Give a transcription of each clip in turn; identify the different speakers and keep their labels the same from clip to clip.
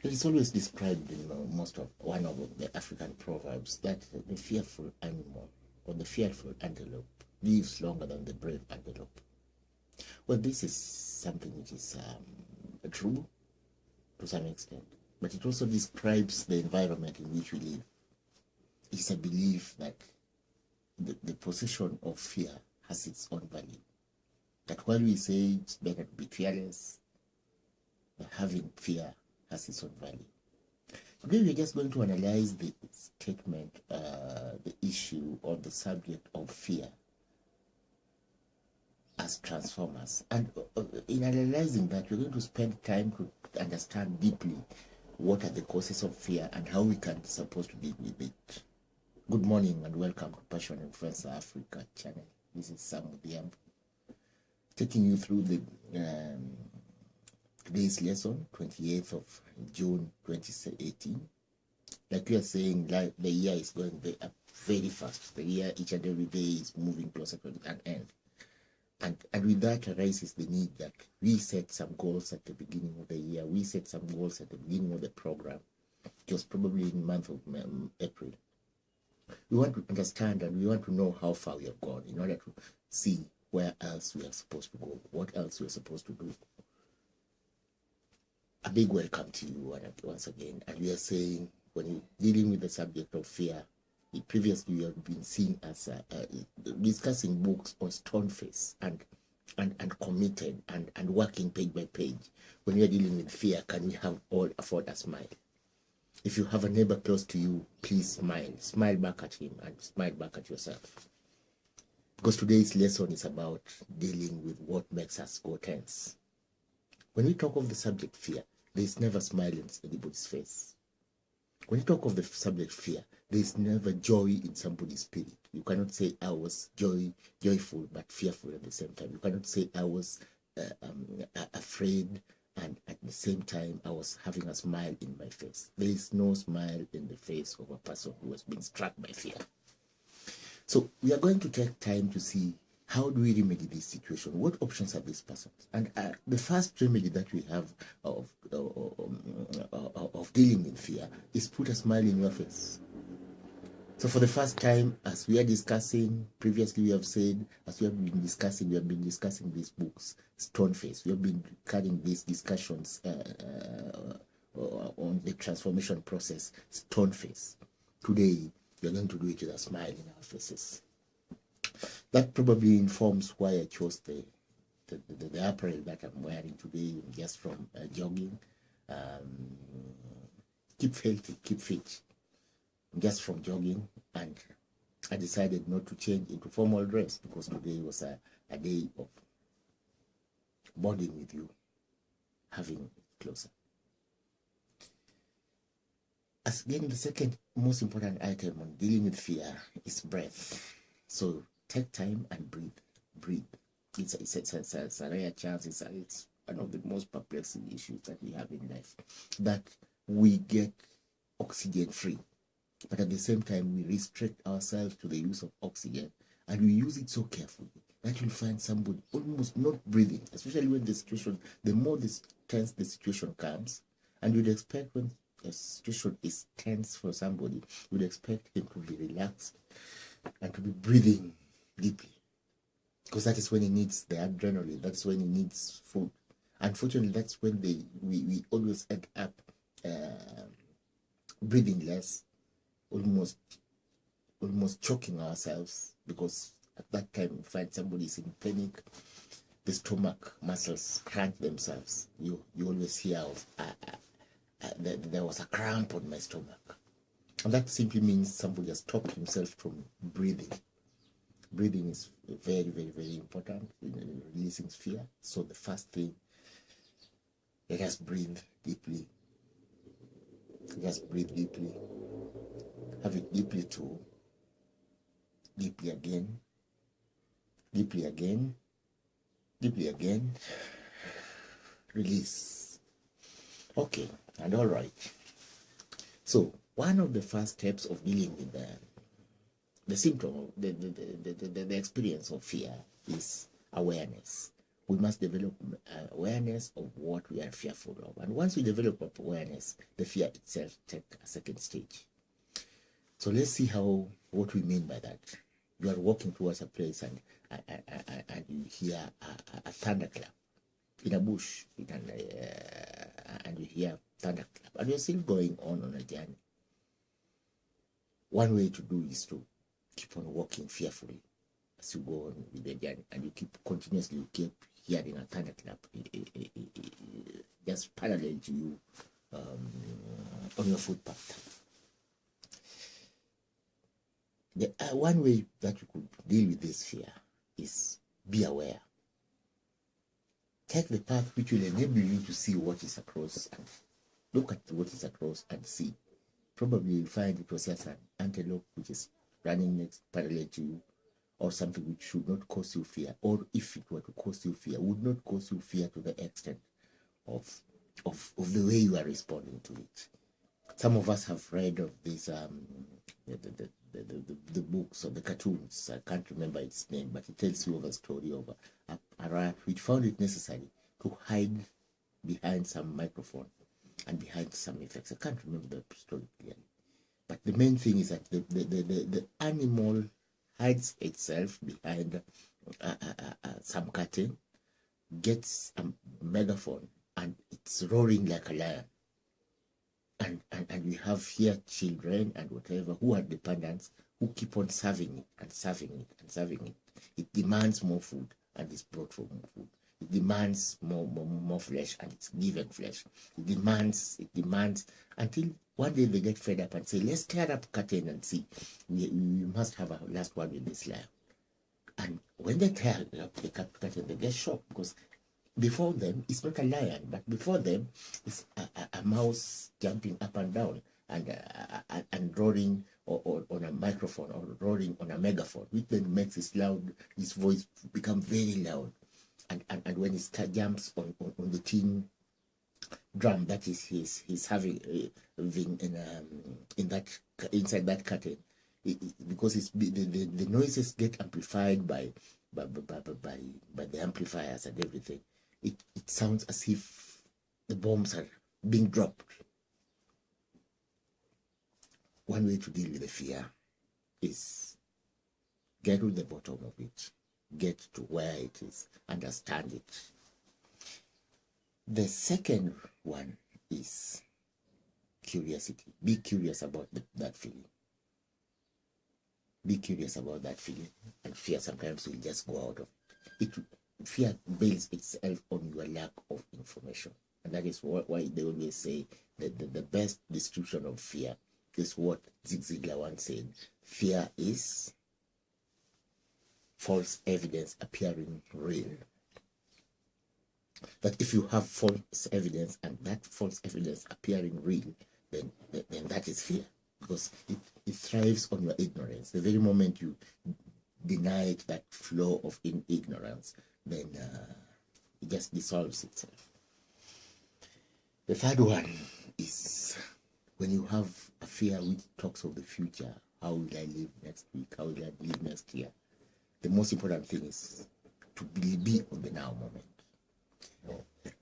Speaker 1: It is always described in most of one of the African proverbs that the fearful animal or the fearful antelope lives longer than the brave antelope. Well, this is something which is true to some extent, but it also describes the environment in which we live. It's a belief that the possession of fear has its own value. That while we say it's better to be fearless, having fear has its own value. Today we're just going to analyze the statement, the issue or the subject of fear as transformers. And in analyzing that, we're going to spend time to understand deeply what are the causes of fear and how we can be supposed to deal with it. Good morning and welcome to Passion Influence Africa channel. This is Sam Udiam, taking you through the today's lesson, 28th of June 2018. Like we are saying, like the year is going very fast. The year, each and every day, is moving closer to an end. And with that arises the need that we set some goals at the beginning of the year. We set some goals at the beginning of the program. It was probably in the month of April. We want to understand and we want to know how far we have gone in order to see where else we are supposed to go, what else we are supposed to do. A big welcome to you once again. And we are saying, when you're dealing with the subject of fear, previously we have been seen as discussing books on Stoneface and Committed and working page by page. When we are dealing with fear, can we have all afford a smile? If you have a neighbor close to you, please smile. Smile back at him and smile back at yourself. Because today's lesson is about dealing with what makes us go tense. When we talk of the subject fear, there is never smile in anybody's face. When you talk of the subject fear, there is never joy in somebody's spirit. You cannot say I was joyful but fearful at the same time. You cannot say I was afraid and at the same time I was having a smile in my face. There is no smile in the face of a person who has been struck by fear. So we are going to take time to see how do we remedy this situation? What options are these persons? And the first remedy that we have of dealing with fear is put a smile in your face. So for the first time, as we are discussing, previously we have said, as we have been discussing these books, Stoneface. We have been carrying these discussions on the transformation process, Stoneface. Today, we are going to do it with a smile in our faces. That probably informs why I chose the apparel that I'm wearing today, just from jogging. Keep healthy, keep fit. Just from jogging, and I decided not to change into formal dress because today was a day of bonding with you, having it closer. As again, the second most important item on dealing with fear is breath. So take time and breathe. It's a rare chance. It's one of the most perplexing issues that we have in life, that we get oxygen free, but at the same time we restrict ourselves to the use of oxygen, and we use it so carefully that you'll find somebody almost not breathing, especially when the more tense the situation comes, and you'd expect when a situation is tense for somebody, you'd expect him to be relaxed and to be breathing deeply, because that is when he needs the adrenaline, that's when he needs food. Unfortunately, that's when we always end up breathing less, almost choking ourselves, because at that time you find somebody is in panic, the stomach muscles cramp themselves. You always hear of there was a cramp on my stomach, and that simply means somebody has stopped himself from breathing. Breathing is very, very, very important in releasing fear. So the first thing, let us breathe deeply. Just breathe deeply. Have it deeply too. Deeply again. Deeply again. Deeply again. Release. Okay, and all right. So one of the first steps of dealing with the symptom, the experience of fear is awareness. we must develop awareness of what we are fearful of. And once we develop awareness, the fear itself takes a second stage. So let's see what we mean by that. You are walking towards a place and you hear a thunderclap in a bush, and you hear thunderclap, and you're still going on a journey. One way to do is to keep on walking fearfully as you go on with the journey, and you keep hearing a thunderclap just parallel to you on your footpath. The one way that you could deal with this fear is be aware. Take the path which will enable you to see what is across, and look at what is across and see. Probably you'll find it was just an antelope which is running next parallel to you, or something which should not cause you fear, or if it were to cause you fear, would not cause you fear to the extent of the way you are responding to it. Some of us have read of these the books or the cartoons. I can't remember its name, but it tells you of a story of a rat which found it necessary to hide behind some microphone and behind some effects. I can't remember the story clearly, but the main thing is that the animal hides itself behind some curtain, gets a megaphone, and it's roaring like a lion. And we have here children and whatever who are dependents who keep on serving it and serving it and serving it. It demands more food and it's brought for more food. It demands more flesh and it's given flesh. It demands until one day they get fed up and say, let's tear up curtain and see. We must have a last one with this lion. And when they tear up the curtain, they get shocked because before them, it's not a lion, but before them, it's a mouse jumping up and down and roaring on a microphone or roaring on a megaphone, which then makes his voice become very loud. And when he jumps on the tin drum that is he's having inside that curtain, because the noises get amplified by the amplifiers and everything. It sounds as if the bombs are being dropped. One way to deal with the fear is get to the bottom of it, get to where it is, understand it. The second one is curiosity. Be curious about that feeling. Be curious about that feeling, and fear sometimes will just go out of it. Fear builds itself on your lack of information, and that is why they always say that the best description of fear is what Zig Ziglar once said: fear is false evidence appearing real. That if you have false evidence and that false evidence appearing real, then that is fear, because it thrives on your ignorance. The very moment you deny it, that flow of ignorance, then it just dissolves itself. The third one is when you have a fear which talks of the future. How will I live next week? How will I live next year? The most important thing is to be on the now moment.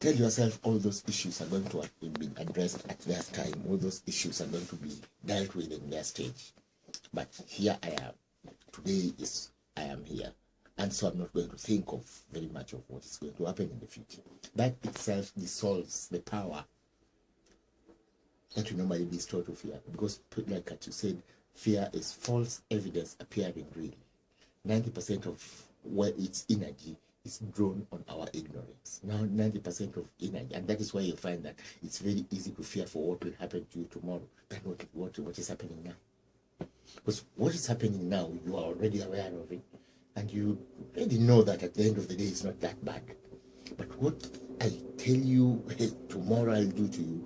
Speaker 1: Tell yourself all those issues are going to be addressed at their time. All those issues are going to be dealt with in their stage. But here I am. Today I am here. And so I'm not going to think of very much of what is going to happen in the future. That itself dissolves the power that we normally bestow to fear. Because, like you said, fear is false evidence appearing real. 90% of where its energy is drawn on our ignorance. Now 90% of energy, and that is why you find that it's very easy to fear for what will happen to you tomorrow than what is happening now. Because what is happening now, you are already aware of it, and you already know that at the end of the day it's not that bad. But what I tell you, hey, tomorrow I'll do to you,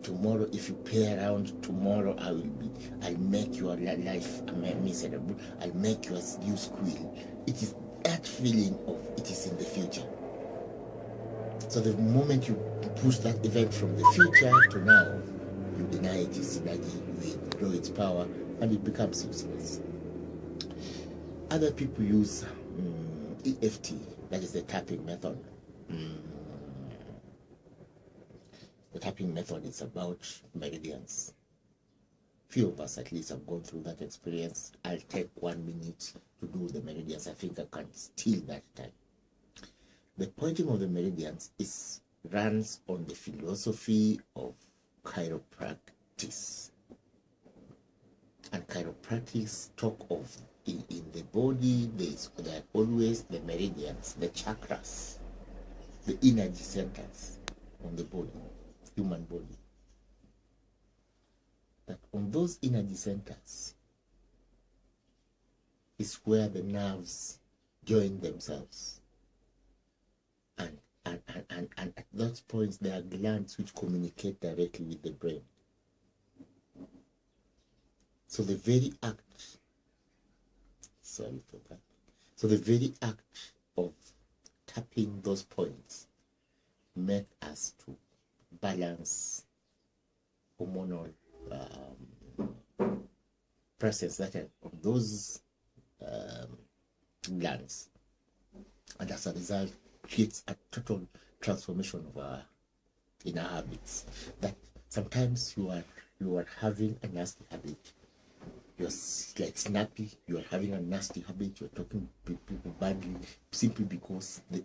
Speaker 1: tomorrow if you play around, tomorrow I'll make your life miserable, I'll make you squeal. It is that feeling of it is in the future. So the moment you push that event from the future to now, you deny it its energy, you withdraw its power, and it becomes useless. Other people use EFT, that is the tapping method, The tapping method is about meridians. Few of us at least have gone through that experience. I'll take 1 minute to do the meridians. I think I can steal that time. The pointing of the meridians runs on the philosophy of chiropractic. And chiropractics talk of in the body, there are always the meridians, the chakras, the energy centers on the body, human body. That on those energy centers is where the nerves join themselves. And at those points, there are glands which communicate directly with the brain. So the very act, sorry for that. So the very act of tapping those points make us to balance hormonal presence that are on those glands, and as a result creates a total transformation of our inner habits. That sometimes you are having a nasty habit, you're like snappy, you're having a nasty habit, you're talking to people badly simply because the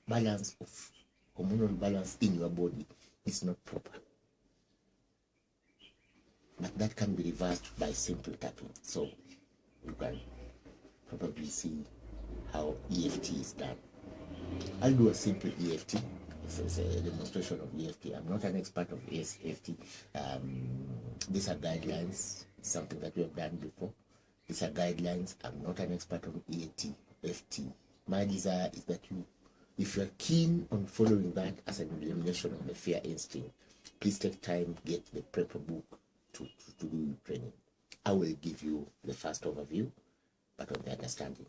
Speaker 1: balance of hormonal balance in your body is not proper. But that can be reversed by simple tapping. So you can probably see how EFT is done. I'll do a simple EFT. This is a demonstration of EFT. I'm not an expert of EFT. These are guidelines, something that we have done before. These are guidelines. I'm not an expert on EFT. My desire is that if you're keen on following that as an elimination of the fear instinct, please take time, get the prepper book to do training. I will give you the first overview, but on the understanding.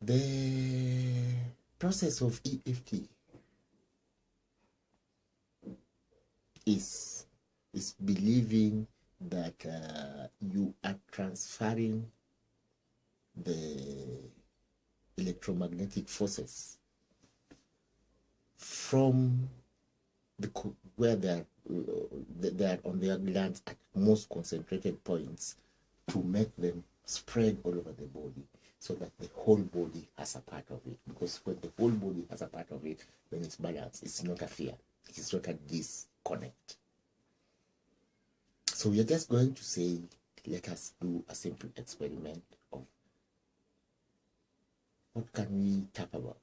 Speaker 1: The process of EFT is believing that you are transferring the electromagnetic forces from where they are on their glands at most concentrated points to make them spread all over the body, so that the whole body has a part of it. Because when the whole body has a part of it, when it's balanced, it's not a fear, it is not a disconnect. So we are just going to say, let us do a simple experiment of what can we tap about.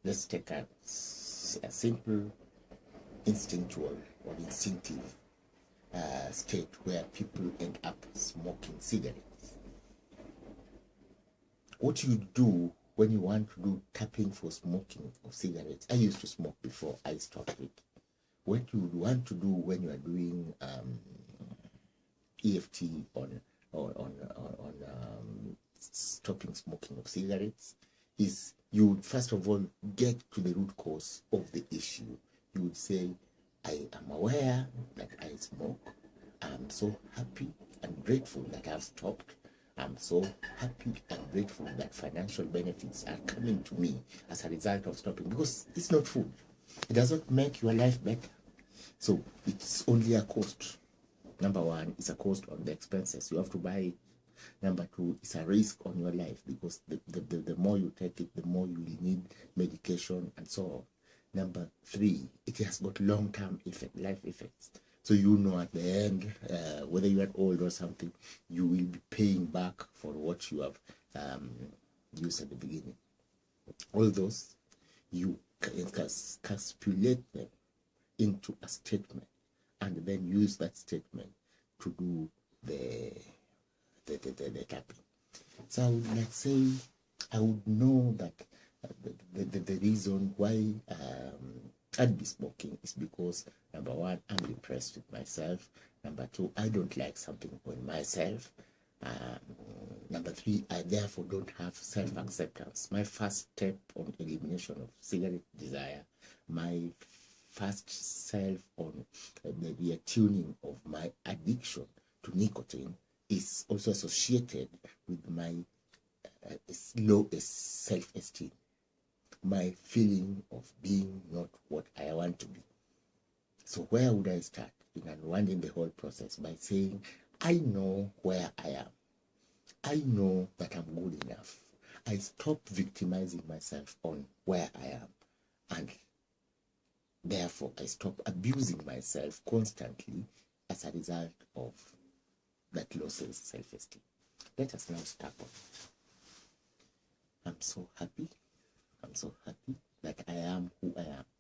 Speaker 1: Let's take a simple instinctual or instinctive state where people end up smoking cigarettes. What you do when you want to do tapping for smoking of cigarettes, I used to smoke before I stopped it. What you would want to do when you are doing EFT on stopping smoking of cigarettes is you would first of all get to the root cause of the issue. You would say, I am aware that I smoke. I'm so happy and grateful that I've stopped. I'm so happy and grateful that financial benefits are coming to me as a result of stopping, because it's not food. It does not make your life better. So it's only a cost. Number one, it's a cost on the expenses. You have to buy it. Number two, it's a risk on your life, because the more you take it, the more you will need medication and so on. Number three, it has got long-term life effects. So you know at the end, whether you are old or something, you will be paying back for what you have used at the beginning. All those, you can calculate them into a statement and then use that statement to do the tapping. So I would like say, I would know that the reason why I'd be smoking is because, number one, I'm depressed with myself. Number two, I don't like something on myself. Number three, I therefore don't have self-acceptance. My first step on elimination of cigarette desire, my first self on the retuning of my addiction to nicotine is also associated with my low self-esteem, my feeling of being not what I want to be. So where would I start in unwinding the whole process? By saying, I know where I am. I know that I'm good enough. I stop victimizing myself on where I am, and therefore I stop abusing myself constantly as a result of that low self-esteem. Let us now start on. I'm so happy that I am who I am.